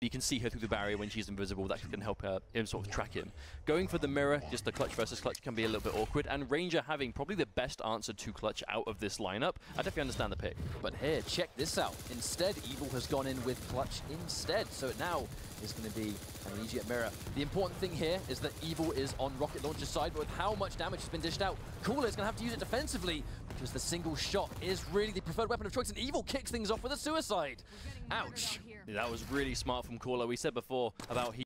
You can see her through the barrier when she's invisible. That can help him sort of track him. Going for the mirror, just the clutch versus clutch can be a little bit awkward. And Ranger having probably the best answer to clutch out of this lineup. I definitely understand the pick. But here, check this out. Instead, Evil has gone in with clutch instead. So now is going to be an immediate mirror. The important thing here is that Evil is on Rocket Launcher's side, but with how much damage has been dished out, Cooler is going to have to use it defensively because the single shot is really the preferred weapon of choice, and Evil kicks things off with a suicide. Ouch. Yeah, that was really smart from Cooler. We said before about he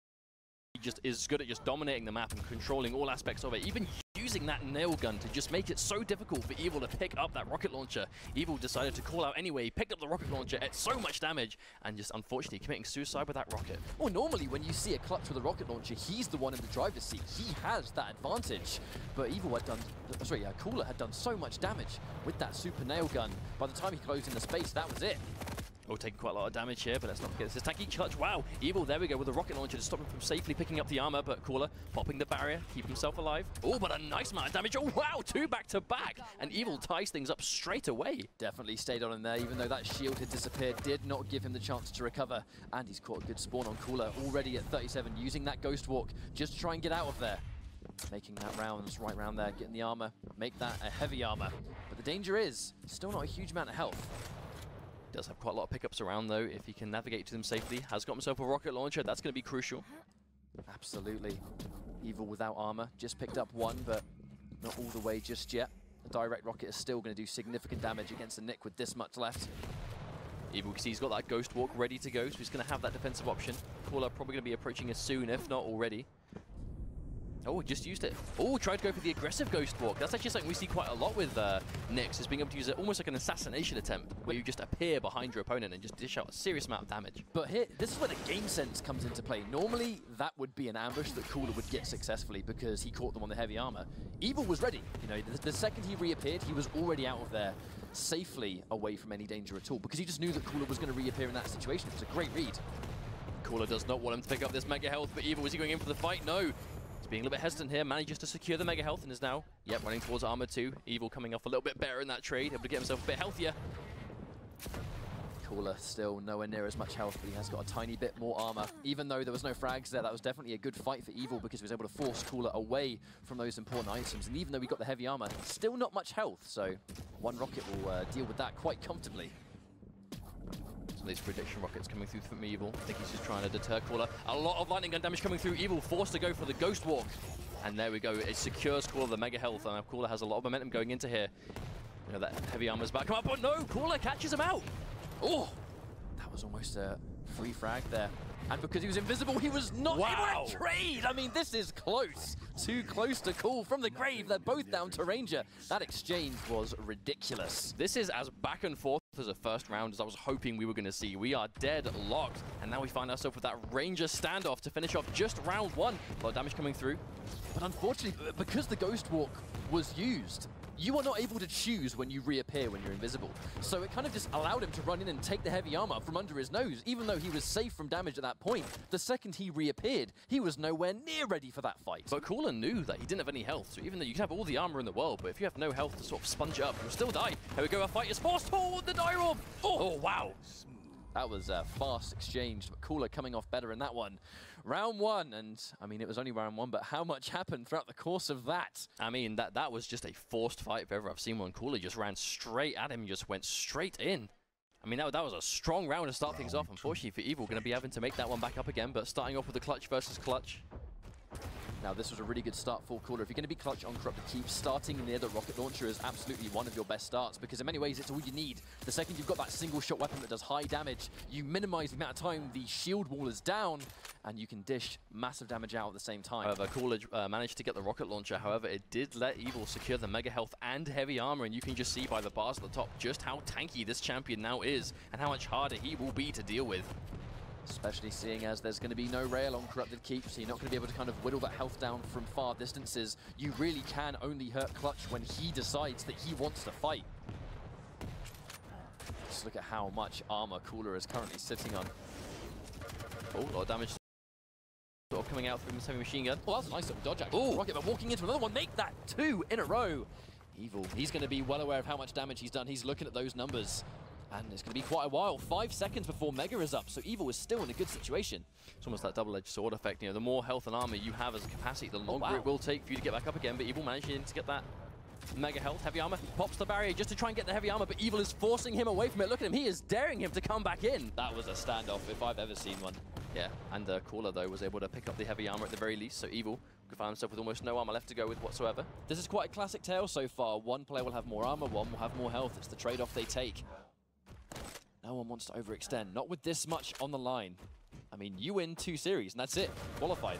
just is good at just dominating the map and controlling all aspects of it, even using that nail gun to just make it so difficult for Evil to pick up that rocket launcher. Evil decided to call out anyway, he picked up the rocket launcher at so much damage, and just unfortunately committing suicide with that rocket. Well, normally when you see a clutch with a rocket launcher, he's the one in the driver's seat. He has that advantage. But Evil had done, Cooler had done so much damage with that super nail gun. By the time he closed in the space, that was it. Oh, taking quite a lot of damage here, but let's not forget this is tanky clutch. Wow, Evil, there we go, with the rocket launcher to stop him from safely picking up the armor, but Cooler popping the barrier, keep himself alive. Oh, but a nice amount of damage. Oh, wow, 2 back-to-back. And Evil ties things up straight away. Definitely stayed on in there, even though that shield had disappeared, did not give him the chance to recover. And he's caught a good spawn on Cooler, already at 37, using that Ghost Walk just to try and get out of there. Making that rounds right round there, getting the armor, make that a heavy armor. But the danger is, still not a huge amount of health. Does have quite a lot of pickups around though, if he can navigate to them safely. Has got himself a rocket launcher, that's going to be crucial. Absolutely. Evil without armor, just picked up 1, but not all the way just yet. The direct rocket is still going to do significant damage against the Nick with this much left. Evil, because he's got that Ghost Walk ready to go, so he's going to have that defensive option. Cooler probably going to be approaching us soon, if not already. Oh, just used it. Oh, tried to go for the aggressive Ghost Walk. That's actually something we see quite a lot with Nyx, is being able to use it almost like an assassination attempt, where you just appear behind your opponent and just dish out a serious amount of damage. But here, this is where the game sense comes into play. Normally, that would be an ambush that Cooler would get successfully because he caught them on the heavy armor. Evil was ready. You know, the second he reappeared, he was already out of there, safely away from any danger at all, because he just knew that Cooler was going to reappear in that situation. It was a great read. Cooler does not want him to pick up this mega health, but Evil, is he going in for the fight? No. Being a little bit hesitant here, manages to secure the mega health and is now, running towards armor 2. Evil coming off a little bit better in that trade, able to get himself a bit healthier. Cooler still nowhere near as much health, but he has got a tiny bit more armor. Even though there was no frags there, that was definitely a good fight for Evil because he was able to force Cooler away from those important items. And even though we got the heavy armor, still not much health, so 1 rocket will deal with that quite comfortably. Some of these prediction rockets coming through from Evil. I think he's just trying to deter Cooler. A lot of lightning gun damage coming through. Evil forced to go for the Ghost Walk. And there we go. It secures Cooler the mega health. And Cooler has a lot of momentum going into here. You know, that heavy armor's back. Come up, but no! Cooler catches him out! Oh! That was almost a free frag there. And because he was invisible, he was not able to trade! I mean, this is close. Too close to call from the grave. They're both down to Ranger. That exchange was ridiculous. This is as back and forth as a first round as I was hoping we were going to see. We are dead locked. And now we find ourselves with that Ranger standoff to finish off just round 1. A lot of damage coming through. But unfortunately, because the Ghost Walk was used, you are not able to choose when you reappear when you're invisible. So it kind of just allowed him to run in and take the heavy armor from under his nose, even though he was safe from damage at that point. The second he reappeared, he was nowhere near ready for that fight. But Cooler knew that he didn't have any health, so even though you can have all the armor in the world, but if you have no health to sort of sponge it up, you'll still die. Here we go, our fight is forced toward the die orb. Oh, wow. That was a fast exchange, but Cooler coming off better in that one. Round 1, and I mean, it was only round 1, but how much happened throughout the course of that? I mean, that was just a forced fight if ever I've seen one. Cooler just ran straight at him, just went straight in. I mean, that was a strong round to start things off. Unfortunately for Evil, going to be having to make that one back up again, but starting off with the clutch versus clutch. Now, this was a really good start for Cooler. If you're going to be clutch on Corrupted Keep, starting near the rocket launcher is absolutely one of your best starts because in many ways, it's all you need. The second you've got that single shot weapon that does high damage, you minimize the amount of time the shield wall is down and you can dish massive damage out at the same time. However, Cooler managed to get the rocket launcher. However, it did let Evil secure the mega health and heavy armor, and you can just see by the bars at the top just how tanky this champion now is and how much harder he will be to deal with. Especially seeing as there's going to be no rail on Corrupted Keep, so you're not going to be able to kind of whittle that health down from far distances. You really can only hurt Clutch when he decides that he wants to fight. Just look at how much armor Cooler is currently sitting on. Oh, a lot of damage sort of coming out from this heavy machine gun. Well, that was a nice little dodge actually. Oh, Rocket, but walking into another one, make that 2 in a row. Evil, he's going to be well aware of how much damage he's done. He's looking at those numbers. And it's going to be quite a while, 5 seconds before Mega is up, so Evil is still in a good situation. It's almost that double-edged sword effect. You know, the more health and armor you have as a capacity, the longer it will take for you to get back up again. But Evil managing to get that Mega health, heavy armor, pops the barrier just to try and get the heavy armor, but Evil is forcing him away from it. Look at him, he is daring him to come back in. That was a standoff if I've ever seen one. Yeah, and Caller, though, was able to pick up the heavy armor at the very least, so Evil could find himself with almost no armor left to go with whatsoever. This is quite a classic tale so far. One player will have more armor, one will have more health. It's the trade-off they take. No one wants to overextend, not with this much on the line. I mean, you win 2 series, and that's it. Qualified.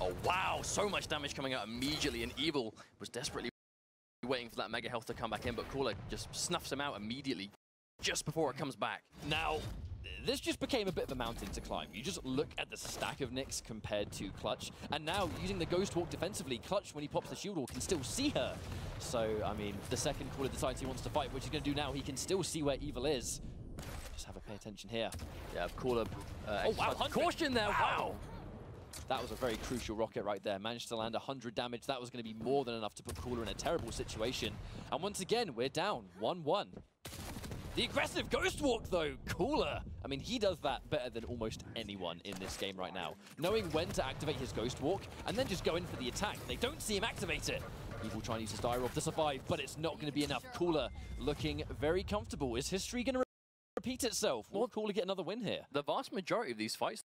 Oh, wow, so much damage coming out immediately, and Evil was desperately waiting for that Mega health to come back in, but Caller just snuffs him out immediately, just before it comes back. Now, this just became a bit of a mountain to climb. You just look at the stack of nicks compared to Clutch, and now using the Ghost Walk defensively, Clutch, when he pops the shield wall, can still see her. So, I mean, the second Caller decides he wants to fight, which he's going to do now, he can still see where Evil is. Just have to pay attention here. Yeah, Caller. Oh, wow, caution there, wow. That was a very crucial rocket right there. Managed to land 100 damage. That was going to be more than enough to put Caller in a terrible situation. And once again, we're down 1-1. The aggressive Ghost Walk, though, Caller. I mean, he does that better than almost anyone in this game right now. Knowing when to activate his Ghost Walk and then just go in for the attack. They don't see him activate it. Evil trying to use his Dire Orb to survive, but it's not going to be enough. Caller looking very comfortable. Is history going to repeat itself? Will Caller get another win here? The vast majority of these fights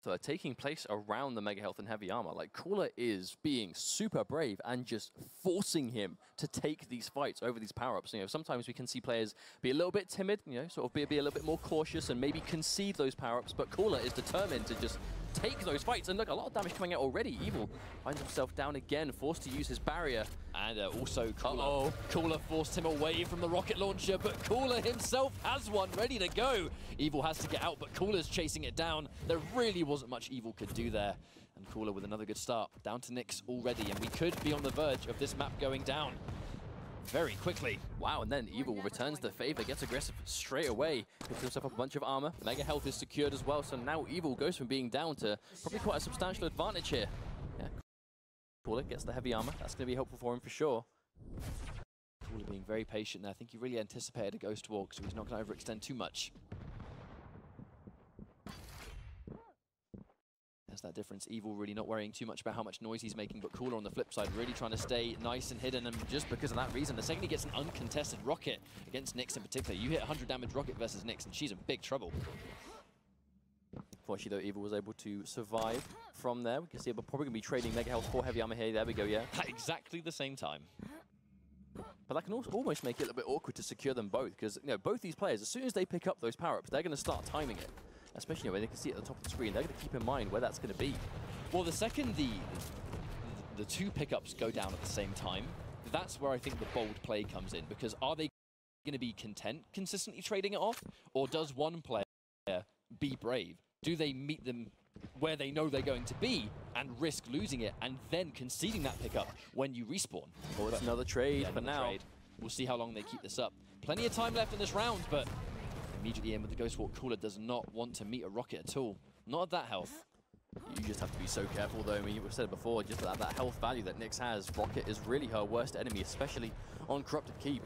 are taking place around the Mega health and heavy armor. Like, Caller is being super brave and just forcing him to take these fights over these power-ups. You know, sometimes we can see players be a little bit timid, you know, sort of be a little bit more cautious and maybe concede those power-ups, but Caller is determined to just take those fights. And look, a lot of damage coming out already. Evil finds himself down again, forced to use his barrier. And also Caller. Caller forced him away from the rocket launcher, but Caller himself has one ready to go. Evil has to get out, but Caller's chasing it down. There really wasn't much Evil could do there. And Caller with another good start. Down to nicks already, and we could be on the verge of this map going down very quickly. Wow, and then Evil returns the favor, gets aggressive straight away, picks himself up a bunch of armor. Mega health is secured as well, so now Evil goes from being down to probably quite a substantial advantage here. Yeah, Caller gets the heavy armor. That's going to be helpful for him for sure. Caller being very patient there. I think he really anticipated a Ghost Walk, so he's not going to overextend too much. There's that difference. Evil really not worrying too much about how much noise he's making, but Caller on the flip side really trying to stay nice and hidden, and just because of that reason, the second he gets an uncontested rocket against Nyx in particular, you hit 100 damage rocket versus Nyx, and she's in big trouble. Fortunately, though, Evil was able to survive from there. We can see we're probably going to be trading Mega health for heavy armor here. There we go, yeah. At exactly the same time. But that can also almost make it a little bit awkward to secure them both, because, you know, both these players, as soon as they pick up those power-ups, they're going to start timing it. Especially when they can see it at the top of the screen, they're going to keep in mind where that's going to be. Well, the second the 2 pickups go down at the same time, that's where I think the bold play comes in, because are they going to be content consistently trading it off, or does one player be brave? Do they meet them where they know they're going to be and risk losing it and then conceding that pickup when you respawn? Well, it's another trade, yeah, but now trade. We'll see how long they keep this up. Plenty of time left in this round, but immediately in with the Ghost Walk. Caller does not want to meet a rocket at all. Not at that health. You just have to be so careful, though. I mean, we've said it before, just that health value that Nyx has. Rocket is really her worst enemy, especially on Corrupted Keep.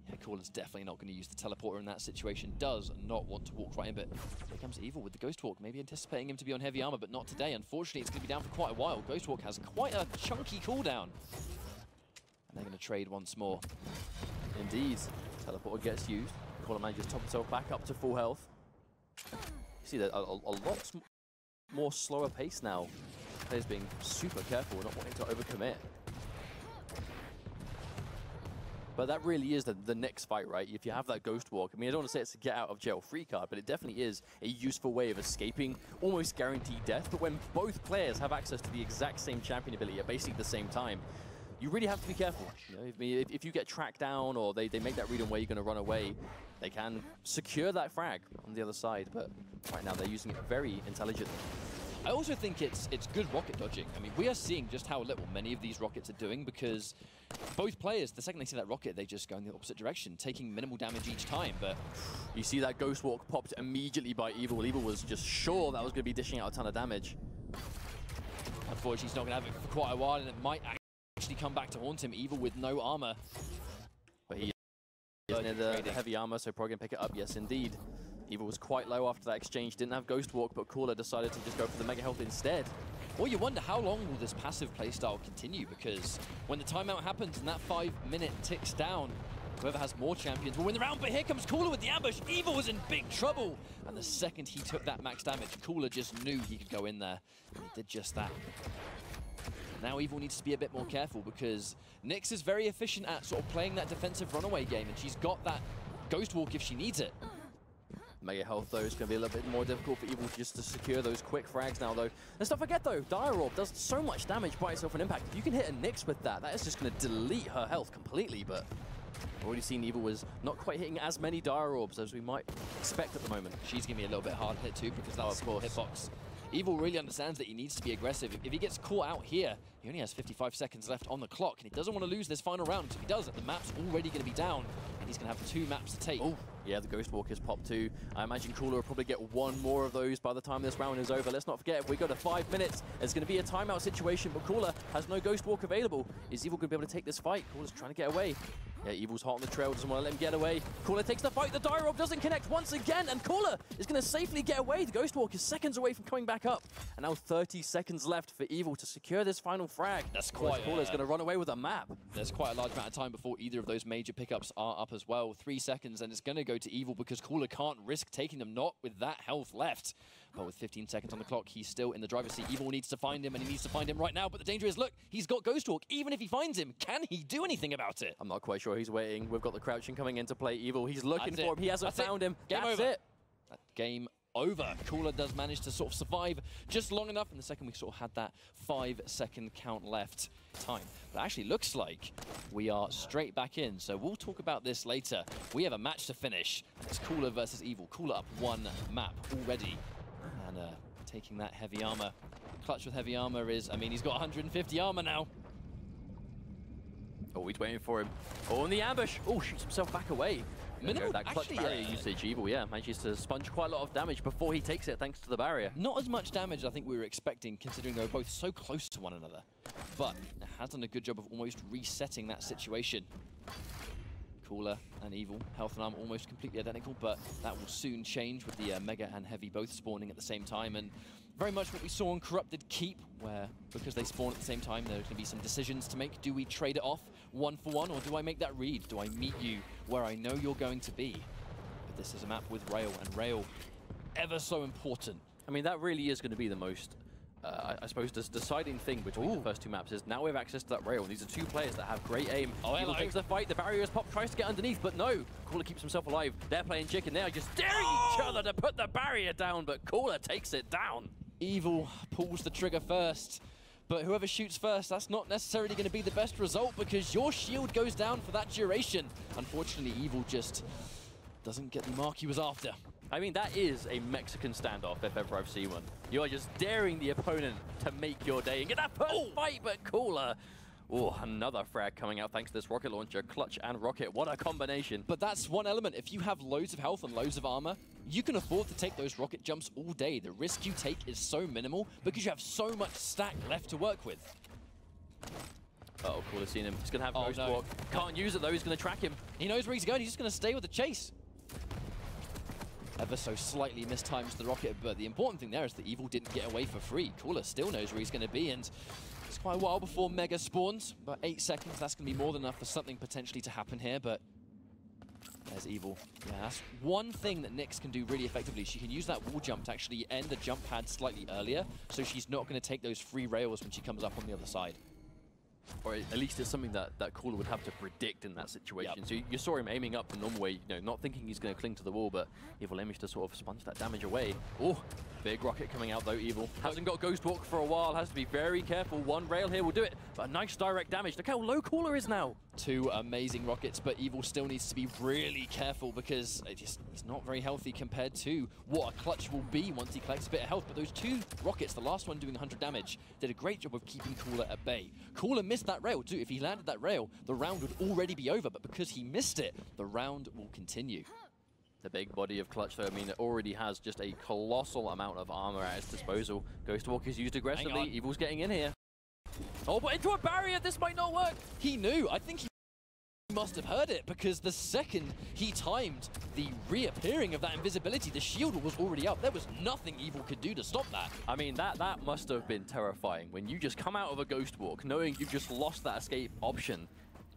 Yeah, Caller's definitely not going to use the teleporter in that situation. Does not want to walk right in, but here comes Evil with the Ghost Walk. Maybe anticipating him to be on heavy armor, but not today. Unfortunately, it's going to be down for quite a while. Ghost Walk has quite a chunky cooldown. And they're going to trade once more. Indeed. Teleporter gets used. Caller manages to top himself back up to full health. You see that a lot more slower pace now. Players being super careful, not wanting to overcommit. But that really is the next fight, right? If you have that Ghost Walk, I mean, I don't want to say it's a get out of jail free card, but it definitely is a useful way of escaping almost guaranteed death. But when both players have access to the exact same champion ability at basically the same time, you really have to be careful. You know, if you get tracked down or they make that read on where you're going to run away, they can secure that frag on the other side. But right now they're using it very intelligently. I also think it's good rocket dodging. I mean, we are seeing just how little many of these rockets are doing, because both players, the second they see that rocket, they just go in the opposite direction, taking minimal damage each time. But you see that Ghost Walk popped immediately by Evil. Evil was just sure that was going to be dishing out a ton of damage. Unfortunately, he's not going to have it for quite a while, and it might actually come back to haunt him. Evil with no armor. But he Near the heavy armor, so probably gonna pick it up. Yes, indeed. Evil was quite low after that exchange. Didn't have Ghost Walk, but Cooler decided to just go for the Mega Health instead. Well, you wonder how long will this passive playstyle continue, because when the timeout happens and that 5-minute ticks down, whoever has more champions will win the round. But here comes Cooler with the ambush. Evil was in big trouble. And the second he took that max damage, Cooler just knew he could go in there. And he did just that. Now Evil needs to be a bit more careful, because Nyx is very efficient at sort of playing that defensive runaway game, and she's got that Ghost Walk if she needs it. Mega Health, though, is going to be a little bit more difficult for Evil just to secure those quick frags now, though. Let's not forget, though, Dire Orb does so much damage by itself on impact. If you can hit a Nyx with that, that is just going to delete her health completely, but I've already seen Evil was not quite hitting as many Dire Orbs as we might expect at the moment. She's going to be a little bit hard hit, too, because that's the hitbox. Evil really understands that he needs to be aggressive. If he gets caught out here, he only has 55 seconds left on the clock, and he doesn't want to lose this final round. If he does, the map's already going to be down, and he's going to have 2 maps to take. Oh, yeah, the Ghost Walk is popped too. I imagine Cooler will probably get 1 more of those by the time this round is over. Let's not forget, if we go to 5 minutes, it's going to be a timeout situation, but Cooler has no Ghost Walk available. Is Evil going to be able to take this fight? Cooler's trying to get away. Yeah, Evil's hot on the trail, doesn't want to let him get away. Cooler takes the fight, the Dire Orb doesn't connect once again, and Cooler is going to safely get away. The Ghost Walk is seconds away from coming back up. And now 30 seconds left for Evil to secure this final frag. That's quite... Cooler's going to run away with a map. There's quite a large amount of time before either of those major pickups are up as well. 3 seconds, and it's going to go to Evil because Cooler can't risk taking them, not with that health left. But with 15 seconds on the clock, he's still in the driver's seat. Evil needs to find him, and he needs to find him right now. But the danger is, look, he's got Ghost Walk. Even if he finds him, can he do anything about it? I'm not quite sure. He's waiting. We've got the crouching coming into play. Evil, he's looking for him. He hasn't found him. Game That's over. it. Game over. Cooler does manage to sort of survive just long enough. In the second, we sort of had that 5-second count left time. But it actually looks like we are straight back in. So we'll talk about this later. We have a match to finish. It's Cooler versus Evil. Cooler up 1 map already. And taking that heavy armor. Clutch with heavy armor is, I mean, he's got 150 armor now. Oh, he's waiting for him. Oh, and the ambush. Oh, shoots himself back away. Minimal, that clutch barrier usage, Evil, yeah, manages to sponge quite a lot of damage before he takes it, thanks to the barrier. Not as much damage I think we were expecting, considering they were both so close to one another. But it has done a good job of almost resetting that situation. Cooler and Evil, health and armor almost completely identical, but that will soon change with the Mega and Heavy both spawning at the same time. And very much what we saw on Corrupted Keep, where because they spawn at the same time, there's going to be some decisions to make. Do we trade it off 1 for 1, or do I make that read? Do I meet you where I know you're going to be? But this is a map with rail, and rail ever so important. I mean, that really is going to be the most, I suppose, the deciding thing between the first 2 maps is now we have access to that rail. These are 2 players that have great aim. Oh, Evil takes the fight, the barrier is popped, tries to get underneath, but no. Cooler keeps himself alive. They're playing chicken. They are just daring each other to put the barrier down, but Cooler takes it down. Evil pulls the trigger first, but whoever shoots first, that's not necessarily going to be the best result, because your shield goes down for that duration. Unfortunately, Evil just doesn't get the mark he was after. I mean, that is a Mexican standoff, if ever I've seen one. You are just daring the opponent to make your day and get that first fight, but Cooler. Oh, another frag coming out thanks to this rocket launcher. Clutch and rocket, what a combination. But that's one element. If you have loads of health and loads of armor, you can afford to take those rocket jumps all day. The risk you take is so minimal because you have so much stack left to work with. Uh-oh, Cooler's seen him. He's going to have Ghost Walk. Can't use it, though. He's going to track him. He knows where he's going. He's just going to stay with the chase. Ever so slightly mistimes the rocket, but the important thing there is that Evil didn't get away for free. Cooler still knows where he's going to be, and it's quite a while before Mega spawns. About 8 seconds, that's going to be more than enough for something potentially to happen here, but there's Evil. Yeah, that's one thing that Nyx can do really effectively. She can use that wall jump to actually end the jump pad slightly earlier, so she's not going to take those free rails when she comes up on the other side. Or at least it's something that Cooler would have to predict in that situation. Yep. So you saw him aiming up the normal way, you know, not thinking he's going to cling to the wall, but Evil managed to sort of sponge that damage away. Oh, big rocket coming out though, Evil. Hasn't got Ghost Walk for a while, has to be very careful. One rail here will do it, but a nice direct damage. Look how low Cooler is now. 2 amazing rockets, but Evil still needs to be really careful because he's not very healthy compared to what a clutch will be once he collects a bit of health. But those 2 rockets, the last one doing 100 damage, did a great job of keeping Cooler at bay. Cooler missed that rail too. If he landed that rail, the round would already be over, but because he missed it, the round will continue. The big body of Clutch, though, I mean, it already has just a colossal amount of armor at its disposal. Ghost Walk is used aggressively. Evil's getting in here. Oh, but into a barrier! This might not work! He knew. I think he must have heard it, because the second he timed the reappearing of that invisibility, the shield was already up. There was nothing Evil could do to stop that. I mean, that must have been terrifying when you just come out of a Ghost Walk knowing you've just lost that escape option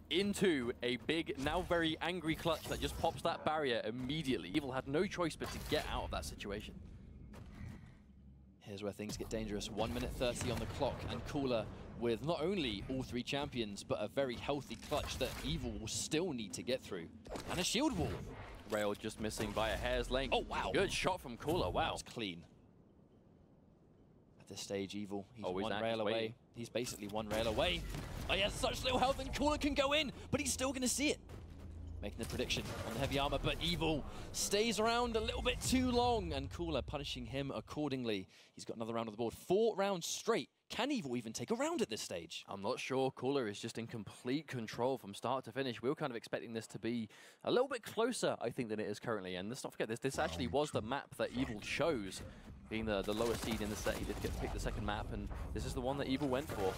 into a big, now very angry Clutch that just pops that barrier immediately. Evil had no choice but to get out of that situation. Here's where things get dangerous. 1 minute 30 on the clock, and Cooler with not only all three champions, but a very healthy Clutch that Evil will still need to get through. And a shield wall. Rail just missing by a hair's length. Oh, wow. Good shot from Cooler, wow. That was clean. At this stage, Evil, he's Always one rail away. waiting. He's basically one rail away. Oh, he has such little health, and Cooler can go in, but he's still going to see it. Making the prediction on the heavy armor, but Evil stays around a little bit too long, and Cooler punishing him accordingly. He's got another round on the board. 4 rounds straight. Can Evil even take a round at this stage? I'm not sure. Cooler is just in complete control from start to finish. We were kind of expecting this to be a little bit closer, I think, than it is currently. And let's not forget, this actually was the map that Evil chose, being the lowest seed in the set. He did get to pick the second map, and this is the one that Evil went for.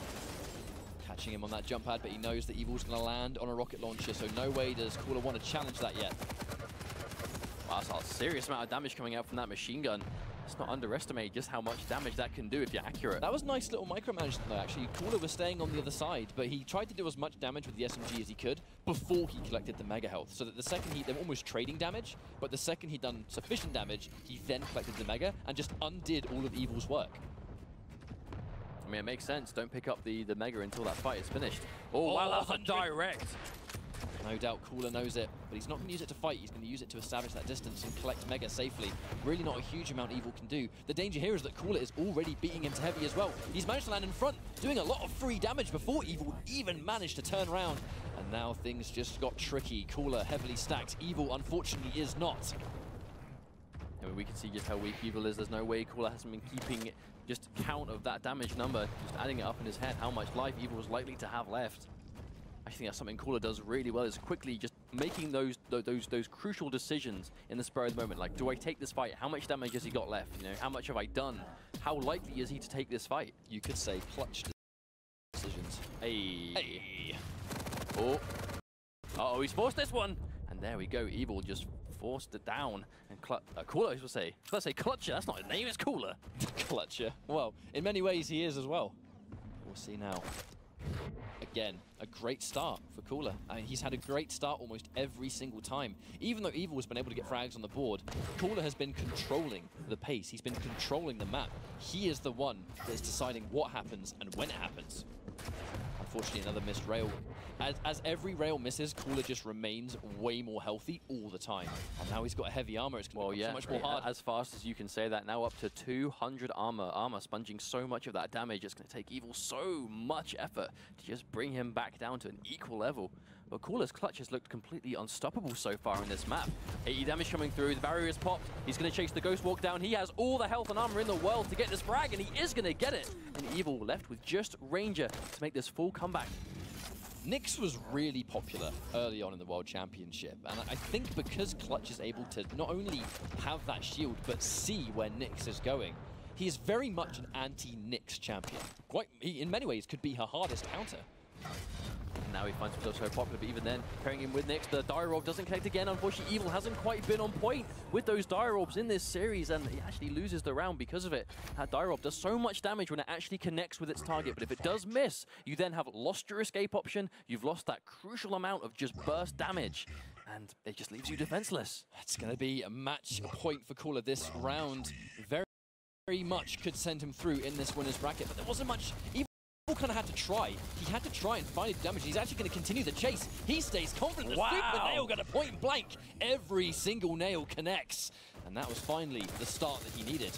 Catching him on that jump pad, but he knows that Evil's going to land on a rocket launcher, so no way does Cooler want to challenge that yet. Wow, that's a serious amount of damage coming out from that machine gun. Let's not underestimate just how much damage that can do if you're accurate. That was nice little micromanagement though, actually. Cooler was staying on the other side, but he tried to do as much damage with the SMG as he could before he collected the mega health. So that the second they were almost trading damage, but the second he'd done sufficient damage, he then collected the mega and just undid all of Evil's work. I mean, it makes sense. Don't pick up the mega until that fight is finished. Oh, wow, that's a direct. No doubt Cooler knows it, but he's not going to use it to fight. He's going to use it to establish that distance and collect mega safely. Really not a huge amount Evil can do. The danger here is that Cooler is already beating him to heavy as well. He's managed to land in front, doing a lot of free damage before Evil even managed to turn around. And now things just got tricky. Cooler heavily stacked. Evil, unfortunately, is not. I mean, we can see just how weak Evil is. There's no way Cooler hasn't been keeping just count of that damage number, just adding it up in his head, how much life Evil was likely to have left. I think that's something Cooler does really well, is quickly just making those crucial decisions in the spur of the moment. Like, do I take this fight? How much damage has he got left? You know, how much have I done? How likely is he to take this fight? You could say clutch decisions. Hey. Oh. Uh-oh, he's forced this one. And there we go. Evil just forced it down. And Cooler, I was going to say Clutcher. That's not his name, it's Cooler. Clutcher. Well, in many ways he is as well. We'll see now. Again, a great start for Cooler. I mean, he's had a great start almost every single time. Even though Evil has been able to get frags on the board, Cooler has been controlling the pace. He's been controlling the map. He is the one that is deciding what happens and when it happens. Unfortunately, another missed rail. As every rail misses, Cooler just remains way more healthy all the time. And now he's got a heavy armor. It's going to be so much more hard. As fast as you can say that, now up to 200 armor. Armor sponging so much of that damage. It's going to take Evil so much effort to just bring him back down to an equal level. But Cooler's clutch has looked completely unstoppable so far in this map. 80 damage coming through, the barrier is popped. He's going to chase the Ghost Walk down. He has all the health and armor in the world to get this frag, and he is going to get it. And Evil left with just Ranger to make this full comeback. Nyx was really popular early on in the World Championship, and I think because Clutch is able to not only have that shield, but see where Nyx is going, he is very much an anti-Nyx champion. He, in many ways, could be her hardest counter. And now he finds himself so popular, but even then, pairing him with Nyx, the Dire Orb doesn't connect again. Unfortunately, Evil hasn't quite been on point with those Dire Orbs in this series, and he actually loses the round because of it. That Dire Orb does so much damage when it actually connects with its target, but if it does miss, you then have lost your escape option, you've lost that crucial amount of just burst damage, and it just leaves you defenseless. It's going to be a match point for Cooler this round. Very much could send him through in this winner's bracket, but there wasn't much. Evil kind of had to try. He had to try and find damage. He's actually going to continue the chase. He stays confident. The super nail got a point blank. Every single nail connects. And that was finally the start that he needed.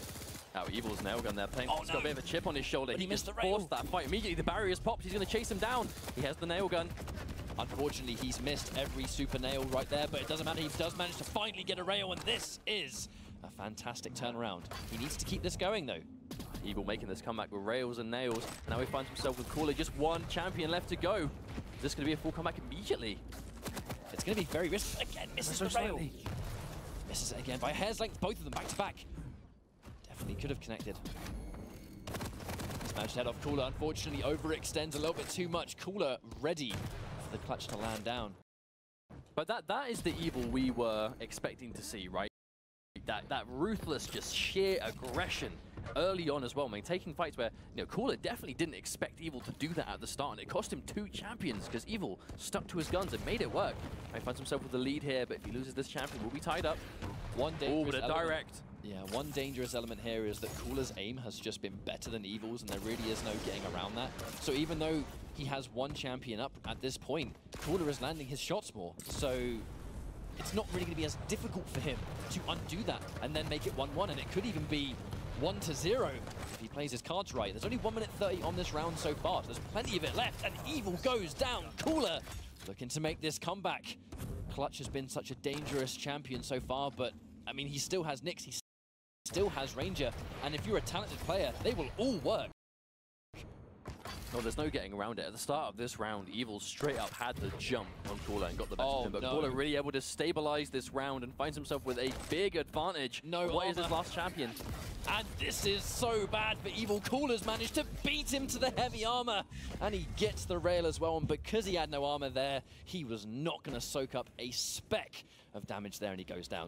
Now Evil's nail gun there playing. He's got a bit of a chip on his shoulder. But he missed the rail. Forced that fight. Immediately the barrier's popped. He's going to chase him down. He has the nail gun. Unfortunately, he's missed every super nail right there, but it doesn't matter. He does manage to finally get a rail, and this is a fantastic turnaround. He needs to keep this going, though. Evil making this comeback with rails and nails. And now he finds himself with Cooler. Just one champion left to go. Is this going to be a full comeback immediately? It's going to be very risky. Again, misses the rail. Misses it again by a hair's length, both of them back to back. Definitely could have connected. He's managed to head off Cooler. Unfortunately, overextends a little bit too much. Cooler ready for the clutch to land down. But that is the Evil we were expecting to see, right? That ruthless, just sheer aggression early on as well, man. Taking fights where, you know, Cooler definitely didn't expect Evil to do that at the start, and it cost him 2 champions because Evil stuck to his guns and made it work. He finds himself with the lead here, but if he loses this champion, we'll be tied up. One dangerous but a direct. Yeah, one dangerous element here is that Cooler's aim has just been better than Evil's, and there really is no getting around that. So even though he has 1 champion up at this point, Cooler is landing his shots more. So it's not really going to be as difficult for him to undo that and then make it 1-1, and it could even be 1-0 if he plays his cards right. There's only 1 minute 30 on this round so far, so there's plenty of it left, and Evil goes down. Cooler looking to make this comeback. Clutch has been such a dangerous champion so far, but I mean, he still has Nyx, he still has Ranger, and if you're a talented player, they will all work. No, there's no getting around it. At the start of this round, Evil straight up had the jump on Cooler and got the best of him. But Cooler really able to stabilize this round and finds himself with a big advantage. What is his last champion? And this is so bad for Evil. Cooler's managed to beat him to the heavy armor, and he gets the rail as well. And because he had no armor there, he was not going to soak up a speck of damage there, and he goes down.